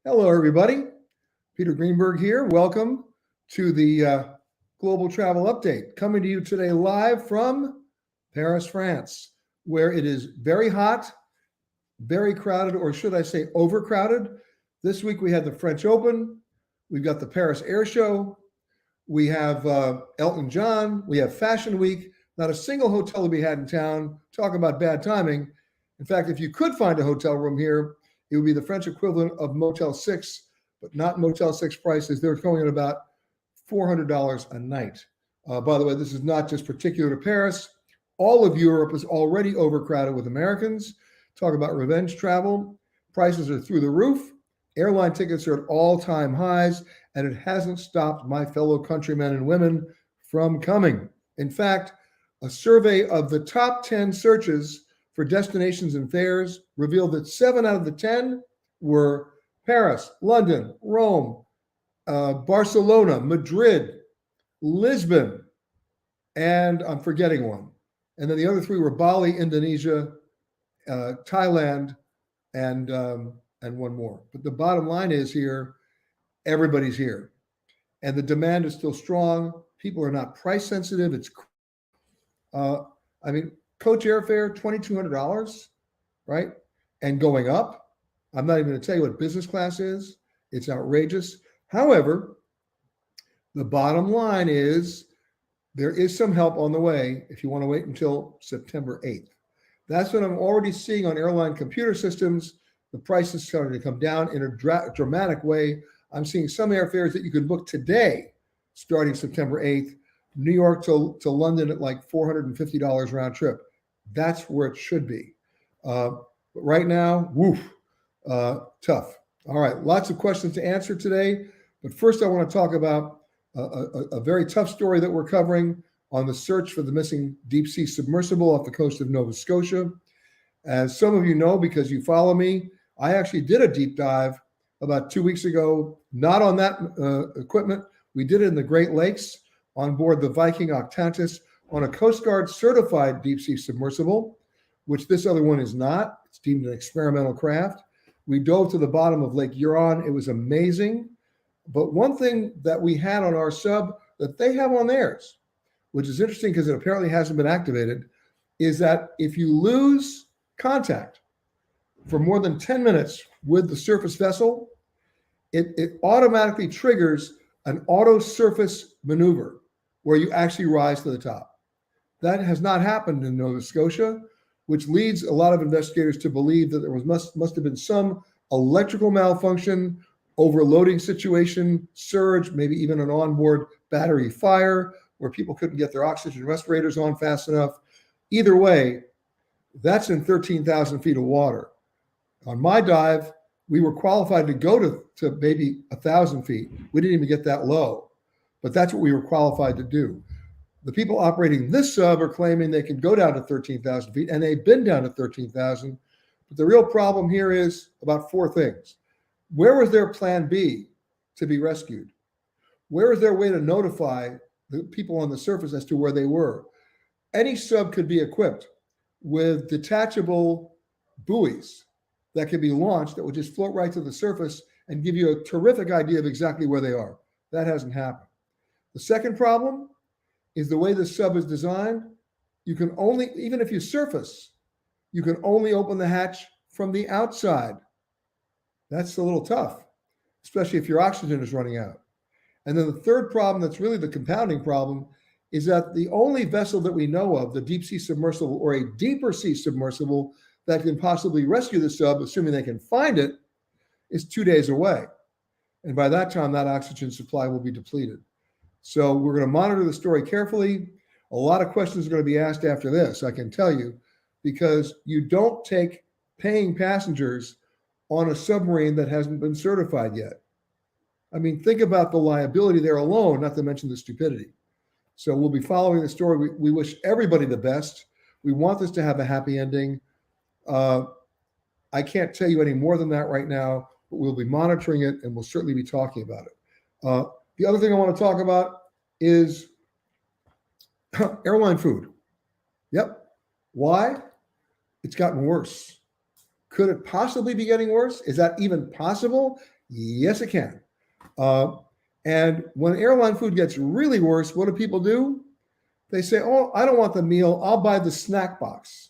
Hello, everybody. Peter Greenberg here. Welcome to the Global Travel Update, coming to you today live from Paris, France, where it is very hot, very crowded, or should I say overcrowded. This week we had the French Open, we've got the Paris Air Show, we have Elton John, we have Fashion Week, not a single hotel to be had in town. Talk about bad timing. In fact, if you could find a hotel room here, it would be the French equivalent of Motel 6, but not Motel 6 prices. They're going at about $400 a night. By the way, this is not just particular to Paris. All of Europe is already overcrowded with Americans. Talk about revenge travel. Prices are through the roof. Airline tickets are at all-time highs, and it hasn't stopped my fellow countrymen and women from coming. In fact, a survey of the top 10 searches for destinations and fares revealed that 7 out of the 10 were Paris, London, Rome, Barcelona, Madrid, Lisbon, and I'm forgetting one. And then the other 3 were Bali, Indonesia, Thailand, and one more. But the bottom line is here, everybody's here. And the demand is still strong. People are not price sensitive. Coach airfare, $2,200, right? And going up. I'm not even going to tell you what business class is. It's outrageous. However, the bottom line is there is some help on the way if you want to wait until September 8th. That's what I'm already seeing on airline computer systems. The prices starting to come down in a dramatic way. I'm seeing some airfares that you can book today, starting September 8th, New York to London at like $450 round trip. That's where it should be. But right now, tough. All right, lots of questions to answer today. But first, I want to talk about a very tough story that we're covering on the search for the missing deep sea submersible off the coast of Nova Scotia. As some of you know, because you follow me, I actually did a deep dive about 2 weeks ago, not on that equipment. We did it in the Great Lakes on board the Viking Octantis on a Coast Guard certified deep sea submersible, which this other one is not. It's deemed an experimental craft. We dove to the bottom of Lake Huron. It was amazing. But one thing that we had on our sub that they have on theirs, which is interesting because it apparently hasn't been activated, is that if you lose contact for more than 10 minutes with the surface vessel, it automatically triggers an auto surface maneuver where you actually rise to the top. That has not happened in Nova Scotia, which leads a lot of investigators to believe that there must have been some electrical malfunction, overloading situation, surge, maybe even an onboard battery fire where people couldn't get their oxygen respirators on fast enough. Either way, that's in 13,000 feet of water. On my dive, we were qualified to go to maybe 1,000 feet. We didn't even get that low, but that's what we were qualified to do. The people operating this sub are claiming they can go down to 13,000 feet, and they've been down to 13,000. But the real problem here is about 4 things. Where was their plan B to be rescued? Where is their way to notify the people on the surface as to where they were? Any sub could be equipped with detachable buoys that could be launched that would just float right to the surface and give you a terrific idea of exactly where they are. That hasn't happened. The second problem is the way the sub is designed. You can only, even if you surface, you can only open the hatch from the outside. That's a little tough, especially if your oxygen is running out. And then the third problem, that's really the compounding problem, is that the only vessel that we know of, the deep sea submersible or a deeper sea submersible that can possibly rescue the sub, assuming they can find it, is 2 days away. And by that time, that oxygen supply will be depleted. So we're going to monitor the story carefully. A lot of questions are going to be asked after this, I can tell you, because you don't take paying passengers on a submarine that hasn't been certified yet. I mean, think about the liability there alone, not to mention the stupidity. So we'll be following the story. We wish everybody the best. We want this to have a happy ending. I can't tell you any more than that right now, but we'll be monitoring it and we'll certainly be talking about it. The other thing I want to talk about is airline food. Yep. Why? It's gotten worse. Could it possibly be getting worse? Is that even possible? Yes, it can. And when airline food gets really worse, what do people do? They say, oh, I don't want the meal. I'll buy the snack box.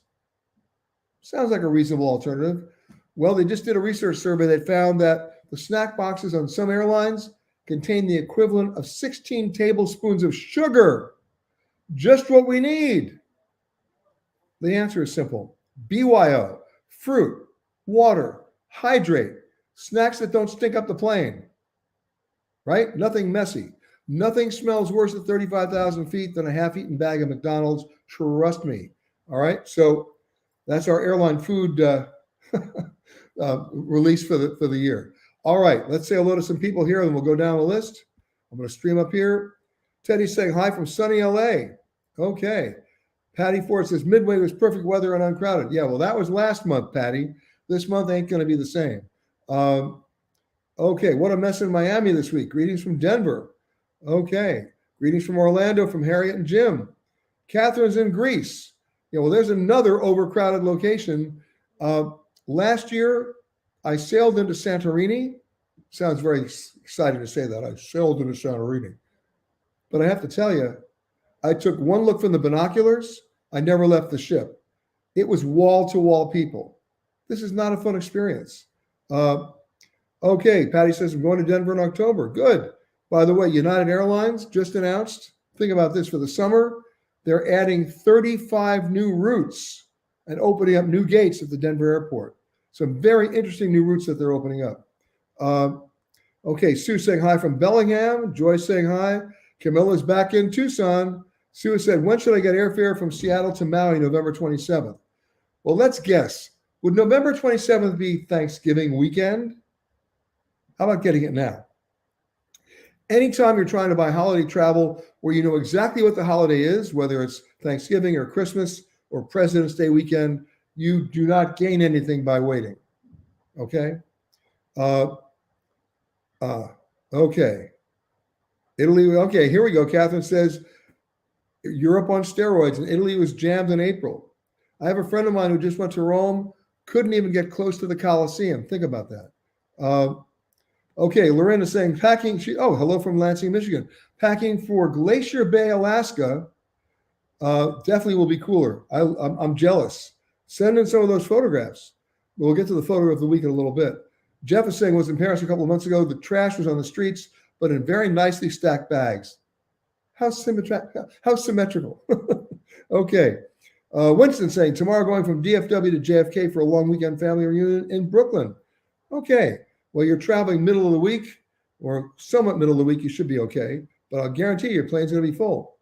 Sounds like a reasonable alternative. Well, they just did a research survey that found that the snack boxes on some airlines contain the equivalent of 16 tablespoons of sugar. Just what we need. The answer is simple. BYO, fruit, water, hydrate, snacks that don't stink up the plane, right? Nothing messy. Nothing smells worse at 35,000 feet than a half-eaten bag of McDonald's. Trust me. All right. So that's our airline food release for the year. All right. Let's say hello to some people here, and we'll go down the list. I'm going to stream up here. Teddy's saying hi from sunny LA. Okay. Patty Ford says Midway was perfect weather and uncrowded. Yeah, well, that was last month, Patty. This month ain't going to be the same. Okay, what a mess in Miami this week. Greetings from Denver. Okay, greetings from Orlando from Harriet and Jim. Catherine's in Greece. Yeah, well, there's another overcrowded location. Last year, I sailed into Santorini. Sounds very exciting to say that. I sailed into Santorini. But I have to tell you, I took one look from the binoculars. I never left the ship. It was wall-to-wall people. This is not a fun experience. Okay, Patty says, I'm going to Denver in October. Good. By the way, United Airlines just announced, think about this, for the summer, they're adding 35 new routes and opening up new gates at the Denver airport. Some very interesting new routes that they're opening up. Okay, Sue saying hi from Bellingham. Joy saying hi. Camilla's back in Tucson. Sue said, when should I get airfare from Seattle to Maui, November 27th? Well, let's guess. Would November 27th be Thanksgiving weekend? How about getting it now? Anytime you're trying to buy holiday travel where you know exactly what the holiday is, whether it's Thanksgiving or Christmas or President's Day weekend, you do not gain anything by waiting. Okay? Okay. Italy, okay, here we go. Catherine says, Europe on steroids, and Italy was jammed in April. I have a friend of mine who just went to Rome, couldn't even get close to the Colosseum. Think about that. Okay, Lorraine is saying packing. Hello from Lansing, Michigan. Packing for Glacier Bay, Alaska. Definitely will be cooler. I'm jealous. Send in some of those photographs. We'll get to the photo of the week in a little bit. Jeff is saying was in Paris a couple of months ago. The trash was on the streets, but in very nicely stacked bags. How symmetrical. Okay. Winston saying tomorrow going from DFW to JFK for a long weekend family reunion in Brooklyn. Okay. Well, you're traveling middle of the week or somewhat middle of the week. You should be okay. But I'll guarantee your plane's going to be full.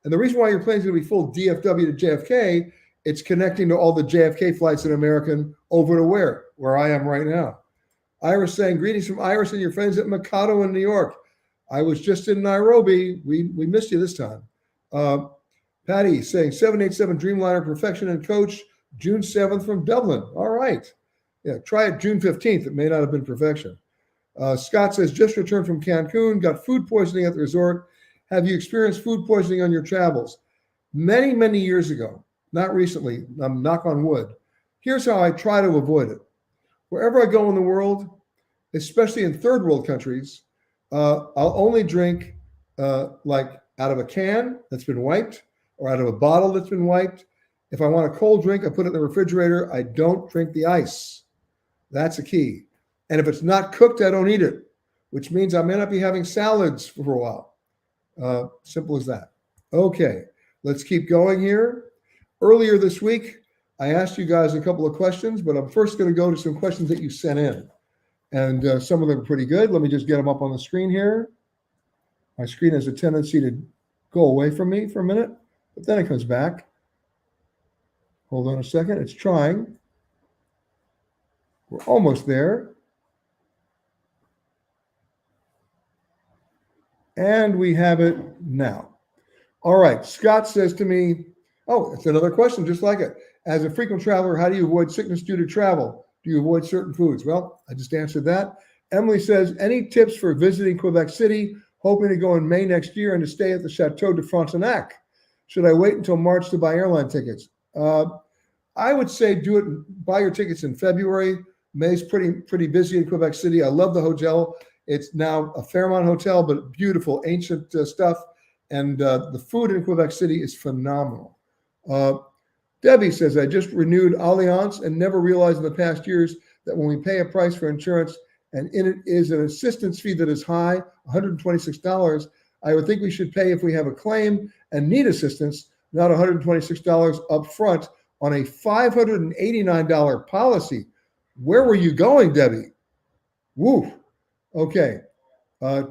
And the reason why your plane's going to be full DFW to JFK, it's connecting to all the JFK flights in American over to where I am right now. Iris saying greetings from Iris and your friends at Mikado in New York. I was just in Nairobi. We missed you this time. Patty saying 787 Dreamliner Perfection and Coach, June 7th from Dublin. All right. Yeah, try it June 15th. It may not have been perfection. Scott says, just returned from Cancun, got food poisoning at the resort. Have you experienced food poisoning on your travels? Many, many years ago, not recently, knock on wood. Here's how I try to avoid it. Wherever I go in the world, especially in third world countries, I'll only drink like out of a can that's been wiped or out of a bottle that's been wiped. If I want a cold drink, I put it in the refrigerator. I don't drink the ice. That's a key. And if it's not cooked, I don't eat it, which means I may not be having salads for a while. Simple as that. Okay, let's keep going here. Earlier this week, I asked you guys a couple of questions, but I'm first going to go to some questions that you sent in. And some of them are pretty good. Let me just get them up on the screen here. My screen has a tendency to go away from me for a minute, but then it comes back. Hold on a second. It's trying. We're almost there. And we have it now. All right. Scott says to me, oh, it's another question just like it. As a frequent traveler, how do you avoid sickness due to travel? Do you avoid certain foods? Well, I just answered that. Emily says, any tips for visiting Quebec City, hoping to go in May next year and to stay at the Chateau de Frontenac? Should I wait until March to buy airline tickets? I would say buy your tickets in February. May's pretty busy in Quebec City. I love the hotel. It's now a Fairmont hotel, but beautiful, ancient stuff. And the food in Quebec City is phenomenal. Debbie says, I just renewed Allianz and never realized in the past years that when we pay a price for insurance and in it is an assistance fee that is high, $126, I would think we should pay if we have a claim and need assistance, not $126 up front on a $589 policy. Where were you going, Debbie? Woo. Okay.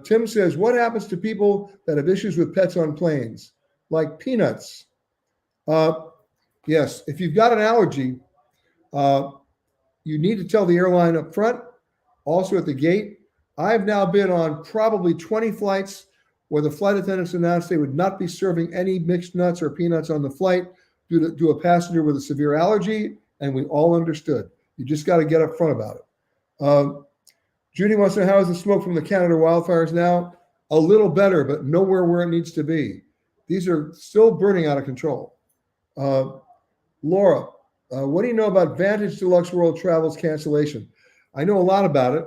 Tim says, what happens to people that have issues with pets on planes, like peanuts? Yes, if you've got an allergy, you need to tell the airline up front, also at the gate. I've now been on probably 20 flights where the flight attendants announced they would not be serving any mixed nuts or peanuts on the flight due to a passenger with a severe allergy, and we all understood. You just got to get up front about it. Judy wants to know, how is the smoke from the Canada wildfires now? A little better, but nowhere where it needs to be. These are still burning out of control. Laura, what do you know about Vantage Deluxe World Travel's cancellation? I know a lot about it.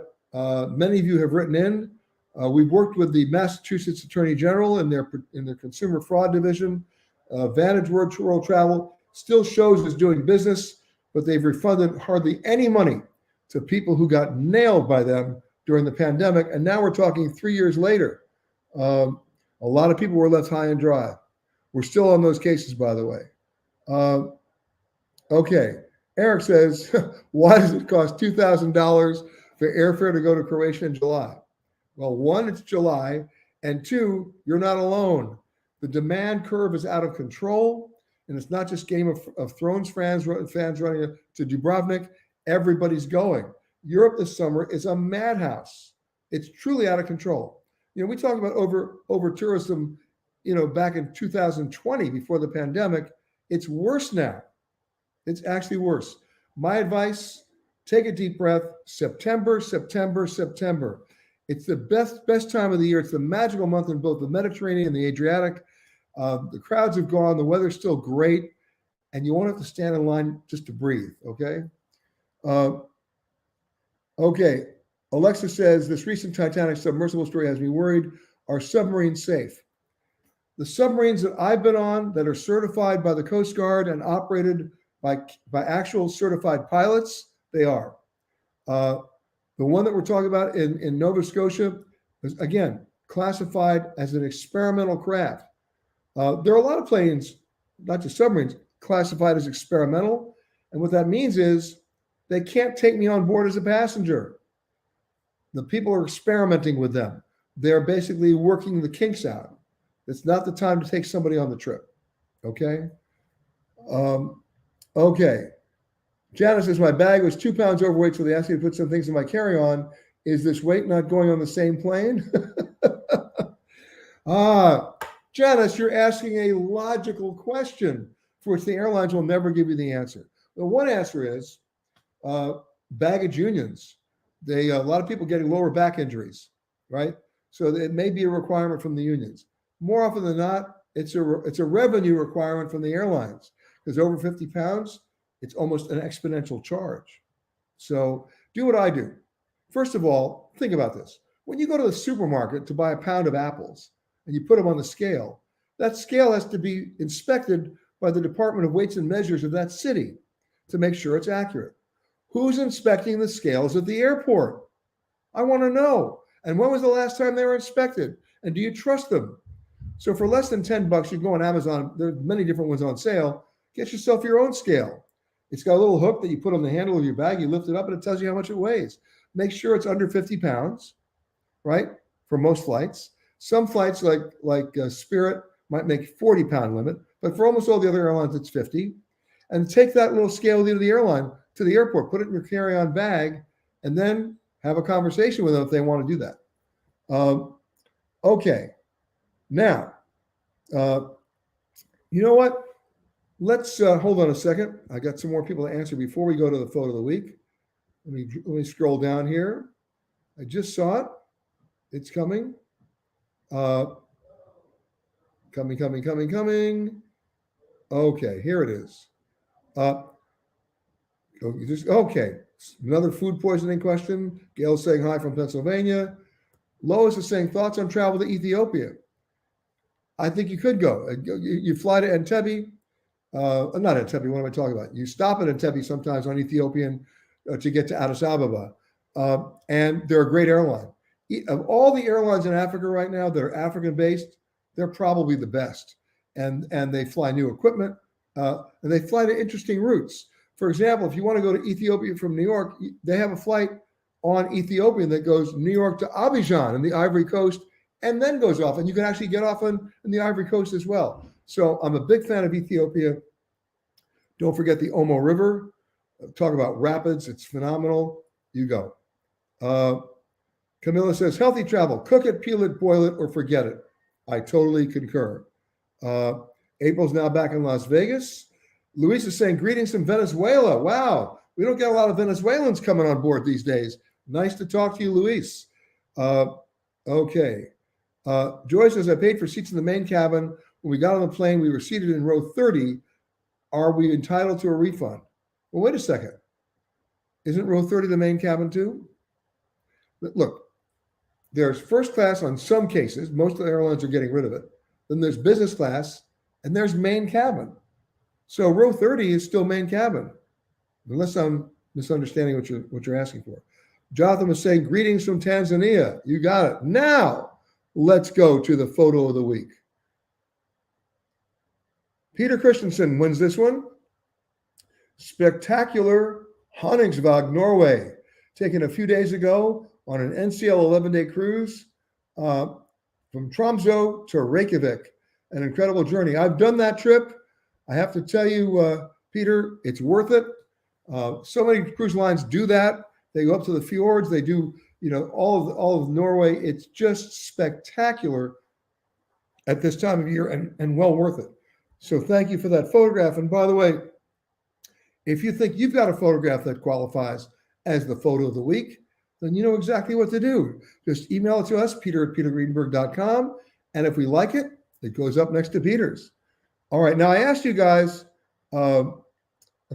Many of you have written in. We've worked with the Massachusetts Attorney General in their consumer fraud division. Vantage World Travel still shows as doing business, but they've refunded hardly any money to people who got nailed by them during the pandemic. And now we're talking 3 years later. A lot of people were left high and dry. We're still on those cases, by the way. Okay. Eric says, why does it cost $2,000 for airfare to go to Croatia in July? Well, one, it's July, and two, you're not alone. The demand curve is out of control, and it's not just Game of Thrones fans running to Dubrovnik. Everybody's going. Europe this summer is a madhouse. It's truly out of control. You know, we talk about over tourism, back in 2020 before the pandemic. It's worse now. It's actually worse. My advice, take a deep breath. September. It's the best time of the year. It's the magical month in both the Mediterranean and the Adriatic. The crowds have gone. The weather's still great. And you won't have to stand in line just to breathe, okay? Okay. Alexa says, this recent Titanic submersible story has me worried. Are submarines safe? The submarines that I've been on that are certified by the Coast Guard and operated by actual certified pilots, they are. The one that we're talking about in Nova Scotia is, again, classified as an experimental craft. There are a lot of planes, not just submarines, classified as experimental. And what that means is they can't take me on board as a passenger. The people are experimenting with them. They're basically working the kinks out. It's not the time to take somebody on the trip. Okay? Okay. Janice says, my bag was 2 pounds overweight, so they asked me to put some things in my carry-on. Is this weight not going on the same plane? Janice, you're asking a logical question for which the airlines will never give you the answer. The one answer is baggage unions. A lot of people getting lower back injuries, right? So it may be a requirement from the unions. More often than not, it's a revenue requirement from the airlines, because over 50 pounds, it's almost an exponential charge. So do what I do. First of all, think about this. When you go to the supermarket to buy a pound of apples and you put them on the scale, that scale has to be inspected by the Department of Weights and Measures of that city to make sure it's accurate. Who's inspecting the scales at the airport? I want to know. And when was the last time they were inspected? And do you trust them? So for less than $10, you go on Amazon. There are many different ones on sale. Get yourself your own scale. It's got a little hook that you put on the handle of your bag. You lift it up and it tells you how much it weighs. Make sure it's under 50 pounds, right? For most flights. Some flights like Spirit might make 40-pound limit, but for almost all the other airlines, it's 50. And take that little scale with you to the airline, to the airport, put it in your carry-on bag, and then have a conversation with them if they want to do that. Okay. Now, you know what? Let's hold on a second. I got some more people to answer before we go to the photo of the week. Let me scroll down here. I just saw it. It's coming. Coming. Okay, here it is. Okay. Another food poisoning question. Gail's saying hi from Pennsylvania. Lois is saying thoughts on travel to Ethiopia. I think you could go. You fly to Entebbe. Not Entebbe. What am I talking about? You stop at Entebbe sometimes on Ethiopian to get to Addis Ababa, and they're a great airline. Of all the airlines in Africa right now that are African based, they're probably the best, and they fly new equipment, and they fly to interesting routes. For example, if you want to go to Ethiopia from New York, they have a flight on Ethiopian that goes New York to Abidjan in the Ivory Coast, and then goes off, and you can actually get off in the Ivory Coast as well. So I'm a big fan of Ethiopia. Don't forget the Omo River. Talk about rapids. It's phenomenal. You go. Camilla says, healthy travel. Cook it, peel it, boil it, or forget it. I totally concur. April's now back in Las Vegas. Luis is saying, greetings from Venezuela. Wow. We don't get a lot of Venezuelans coming on board these days. Nice to talk to you, Luis. Okay. Joy says, I paid for seats in the main cabin. When we got on the plane, we were seated in row 30. Are we entitled to a refund? Well, wait a second. Isn't row 30 the main cabin too? Look, there's first class on some cases. Most of the airlines are getting rid of it. Then there's business class, and there's main cabin. So row 30 is still main cabin, unless I'm misunderstanding what you're asking for. Jonathan was saying, greetings from Tanzania. You got it. Now, let's go to the photo of the week. Peter Christensen wins this one. Spectacular Honningsvåg, Norway, taken a few days ago on an NCL 11-day cruise from Tromsø to Reykjavik. An incredible journey. I've done that trip. I have to tell you, Peter, it's worth it. So many cruise lines do that. They go up to the fjords. They do, all of Norway. It's just spectacular at this time of year and well worth it. So thank you for that photograph. And by the way, if you think you've got a photograph that qualifies as the photo of the week, then you know exactly what to do. Just email it to us, peter@petergreenberg.com. And if we like it, it goes up next to Peter's. All right. Now, I asked you guys a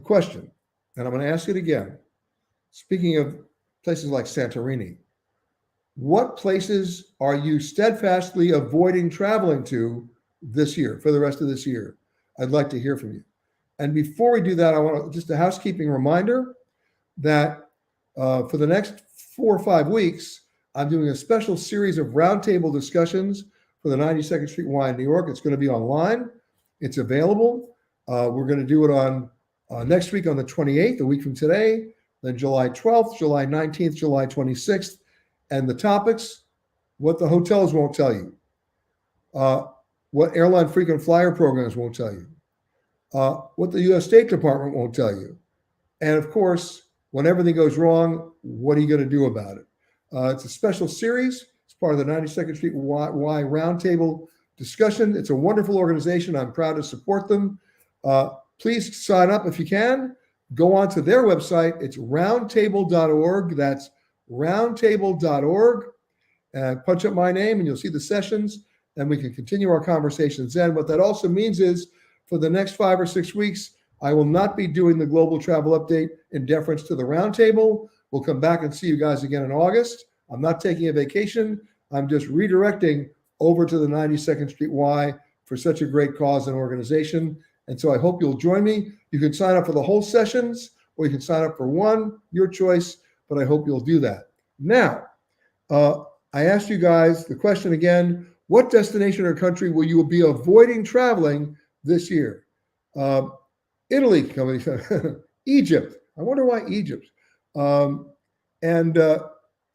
question, and I'm going to ask it again. Speaking of places like Santorini, what places are you steadfastly avoiding traveling to this year, for the rest of this year? I'd like to hear from you. And before we do that, I want just a housekeeping reminder that for the next 4 or 5 weeks, I'm doing a special series of roundtable discussions for the 92nd Street Y in New York. It's going to be online. It's available. We're going to do it on next week on the 28th, a week from today, then July 12th, July 19th, July 26th. And the topics, what the hotels won't tell you, what airline frequent flyer programs won't tell you, what the U.S. State Department won't tell you. And of course, when everything goes wrong, what are you going to do about it? It's a special series. It's part of the 92nd Street Y Roundtable discussion. It's a wonderful organization. I'm proud to support them. Please sign up if you can. Go on to their website. It's roundtable.org. That's roundtable.org. Punch up my name and you'll see the sessions, and we can continue our conversations then. What that also means is for the next 5 or 6 weeks, I will not be doing the global travel update in deference to the roundtable. We'll come back and see you guys again in August. I'm not taking a vacation. I'm just redirecting over to the 92nd Street Y for such a great cause and organization. And so I hope you'll join me. You can sign up for the whole sessions, or you can sign up for one, your choice, but I hope you'll do that. Now, I asked you guys the question again, what destination or country will you be avoiding traveling this year? Italy, Egypt. I wonder why Egypt.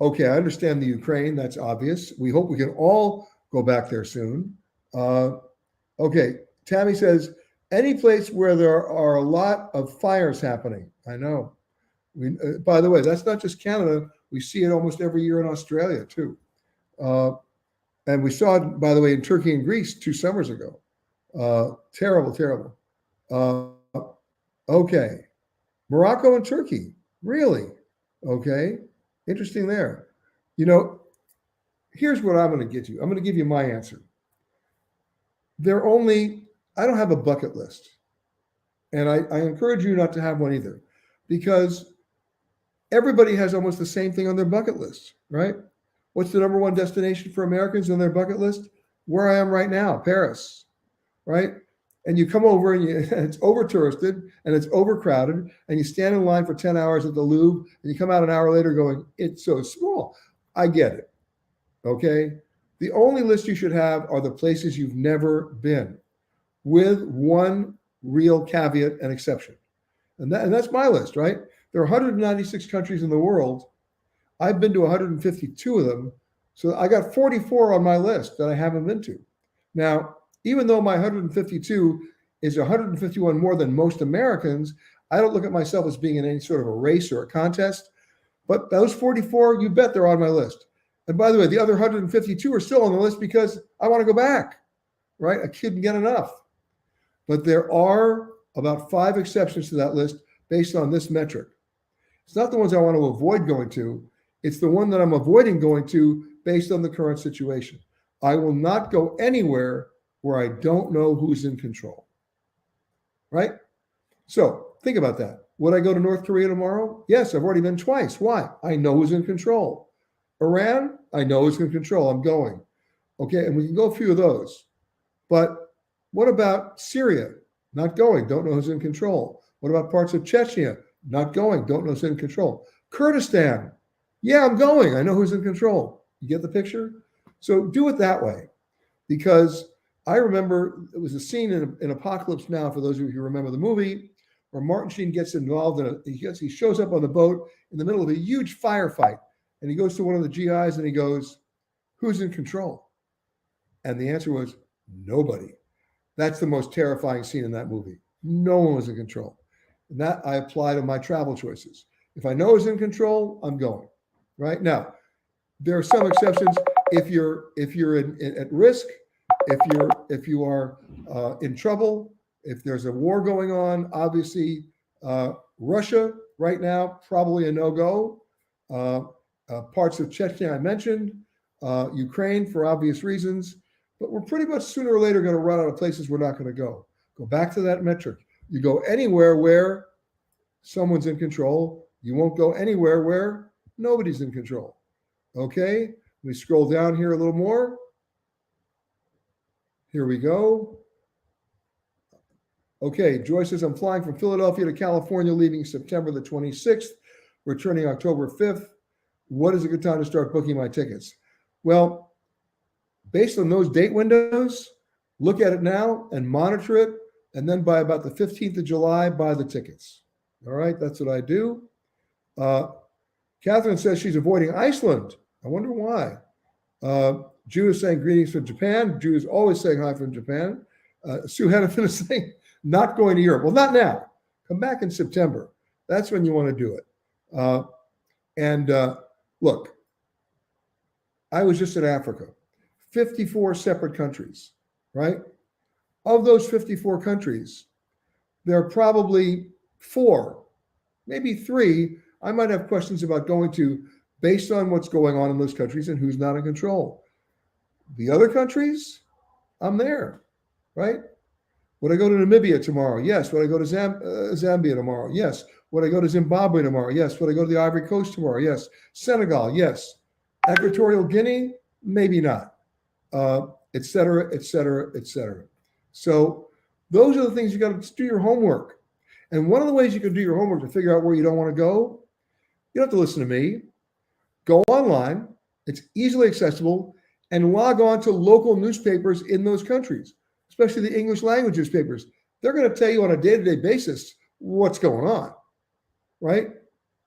Okay, I understand the Ukraine. That's obvious. We hope we can all go back there soon. Okay, Tammy says, any place where there are a lot of fires happening. I know. By the way, that's not just Canada. We see it almost every year in Australia too. And we saw it, by the way, in Turkey and Greece 2 summers ago. Terrible, terrible. Okay. Morocco and Turkey. Really? Okay. Interesting there. Here's what I'm going to get you. I'm going to give you my answer. I don't have a bucket list. And I encourage you not to have one either. because everybody has almost the same thing on their bucket list, right? What's the number one destination for Americans on their bucket list? Where I am right now, Paris, right? And you come over and it's over touristed and it's overcrowded, and you stand in line for 10 hours at the Louvre and you come out an hour later going, it's so small. I get it. Okay. The only list you should have are the places you've never been, with one real caveat and exception. And that's my list, right? There are 196 countries in the world. I've been to 152 of them. So I got 44 on my list that I haven't been to. Now, even though my 152 is 151 more than most Americans, I don't look at myself as being in any sort of a race or a contest. But those 44, you bet they're on my list. And by the way, the other 152 are still on the list because I want to go back, right? I couldn't get enough. But there are about 5 exceptions to that list based on this metric. It's not the ones I want to avoid going to. It's the one that I'm avoiding going to based on the current situation. I will not go anywhere where I don't know who's in control, right? So think about that. Would I go to North Korea tomorrow? Yes, I've already been twice. Why? I know who's in control. Iran, I know who's in control. I'm going. Okay, and we can go a few of those. But what about Syria? Not going. Don't know who's in control. What about parts of Chechnya? Not going. Don't know who's in control. Kurdistan. Yeah, I'm going. I know who's in control. You get the picture? So do it that way. Because I remember it was a scene in Apocalypse Now, for those of you who remember the movie, where Martin Sheen gets involved in he shows up on the boat in the middle of a huge firefight. And he goes to one of the GIs and he goes, who's in control? And the answer was nobody. That's the most terrifying scene in that movie. No one was in control. And that I apply to my travel choices. If I know who's in control, I'm going. Right? Now, there are some exceptions. If you're at risk, if you are in trouble, if there's a war going on, obviously Russia right now, probably a no-go. Parts of Chechnya I mentioned, Ukraine for obvious reasons, but we're pretty much sooner or later going to run out of places we're not going to go. Go back to that metric. You go anywhere where someone's in control. You won't go anywhere where nobody's in control. Okay, we scroll down here a little more. Here we go. Okay, Joyce says, I'm flying from Philadelphia to California, leaving September the 26th, returning October 5th. What is a good time to start booking my tickets? Well, based on those date windows, look at it now and monitor it. And then by about the 15th of July, buy the tickets. All right, that's what I do. Catherine says she's avoiding Iceland. I wonder why. Jude is saying greetings from Japan. Jude is always saying hi from Japan. Sue Hennepin is saying not going to Europe. Well, not now. Come back in September. That's when you want to do it. Look, I was just in Africa, 54 separate countries, right? Of those 54 countries, there are probably 4, maybe 3 I might have questions about going to based on what's going on in those countries and who's not in control. The other countries, I'm there, right? Would I go to Namibia tomorrow? Yes. Would I go to Zambia tomorrow? Yes. Would I go to Zimbabwe tomorrow? Yes. Would I go to the Ivory Coast tomorrow? Yes. Senegal? Yes. Equatorial Guinea? Maybe not. Et cetera, et cetera, et cetera. So those are the things you got to do your homework. And one of the ways you can do your homework to figure out where you don't want to go, you don't have to listen to me. Go online. It's easily accessible, and log on to local newspapers in those countries, especially the English language newspapers. They're going to tell you on a day-to-day basis what's going on, right?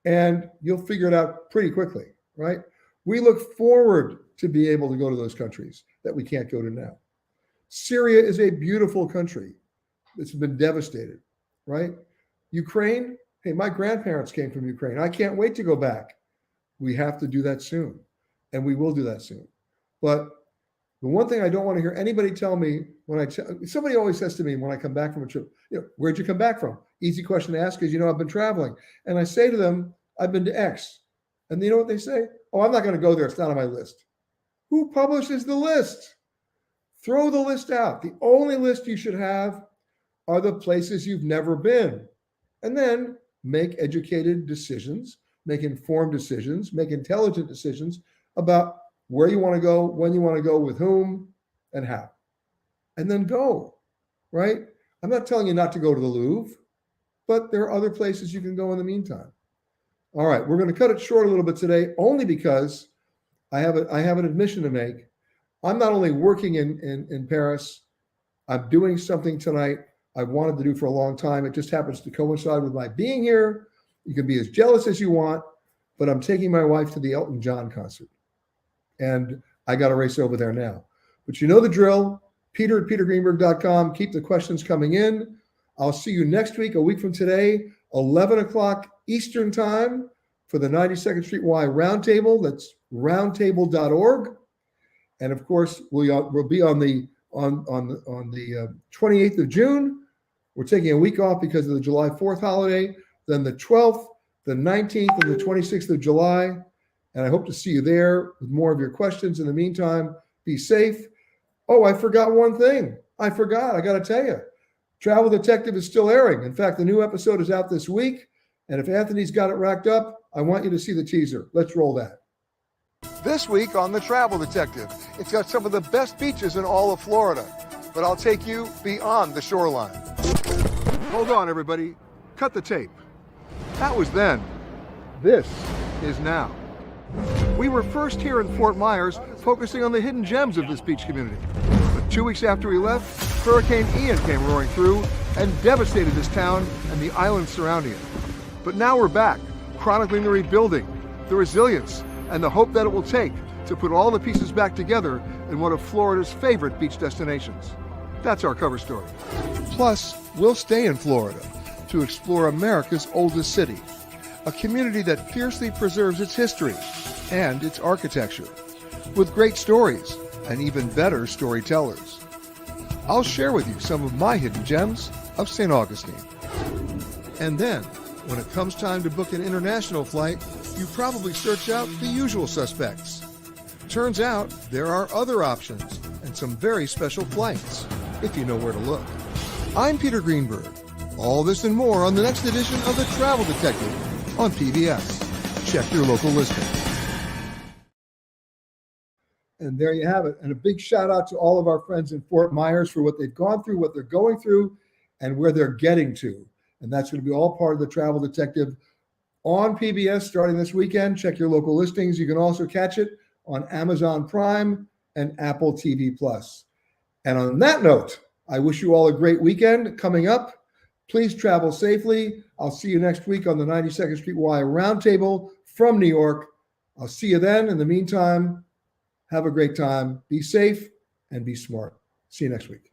And you'll figure it out pretty quickly, right? We look forward to be able to go to those countries that we can't go to now. Syria is a beautiful country. It's been devastated, right? Ukraine, hey, my grandparents came from Ukraine. I can't wait to go back. We have to do that soon, and we will do that soon. But the one thing I don't want to hear anybody tell me somebody always says to me when I come back from a trip, where'd you come back from? Easy question to ask because, I've been traveling. And I say to them, I've been to X. And you know what they say? Oh, I'm not going to go there. It's not on my list. Who publishes the list? Throw the list out. The only list you should have are the places you've never been. And then make educated decisions, make informed decisions, make intelligent decisions about where you want to go, when you want to go, with whom, and how. And then go, right? I'm not telling you not to go to the Louvre, but there are other places you can go in the meantime. All right, we're going to cut it short a little bit today, only because I have an admission to make. I'm not only working in Paris, I'm doing something tonight I've wanted to do for a long time. It just happens to coincide with my being here. You can be as jealous as you want, but I'm taking my wife to the Elton John concert. And I got to race over there now. But you know the drill. Peter at petergreenberg.com. Keep the questions coming in. I'll see you next week, a week from today, 11 o'clock Eastern time for the 92nd Street Y Roundtable. That's roundtable.org. And of course, we'll be on the 28th of June. We're taking a week off because of the July 4th holiday. Then the 12th, the 19th, and the 26th of July. And I hope to see you there with more of your questions. In the meantime, be safe. Oh, I forgot one thing. I got to tell you. Travel Detective is still airing. In fact, the new episode is out this week. And if Anthony's got it racked up, I want you to see the teaser. Let's roll that. This week on The Travel Detective, it's got some of the best beaches in all of Florida. But I'll take you beyond the shoreline. Hold on, everybody. Cut the tape. That was then. This is now. We were first here in Fort Myers, focusing on the hidden gems of this beach community. But 2 weeks after we left, Hurricane Ian came roaring through and devastated this town and the islands surrounding it. But now we're back, chronicling the rebuilding, the resilience, and the hope that it will take to put all the pieces back together in one of Florida's favorite beach destinations. That's our cover story. Plus, we'll stay in Florida to explore America's oldest city, a community that fiercely preserves its history and its architecture, with great stories and even better storytellers. I'll share with you some of my hidden gems of St. Augustine. And then, when it comes time to book an international flight, you probably search out the usual suspects. Turns out there are other options and some very special flights, if you know where to look. I'm Peter Greenberg. All this and more on the next edition of The Travel Detective on PBS. Check your local listing. And there you have it. And a big shout out to all of our friends in Fort Myers for what they've gone through, what they're going through, and where they're getting to. And that's going to be all part of The Travel Detective on PBS starting this weekend. Check your local listings. You can also catch it on Amazon Prime and Apple TV Plus. And on that note, I wish you all a great weekend coming up. Please travel safely. I'll see you next week on the 92nd Street Y Roundtable from New York. I'll see you then. In the meantime, have a great time. Be safe and be smart. See you next week.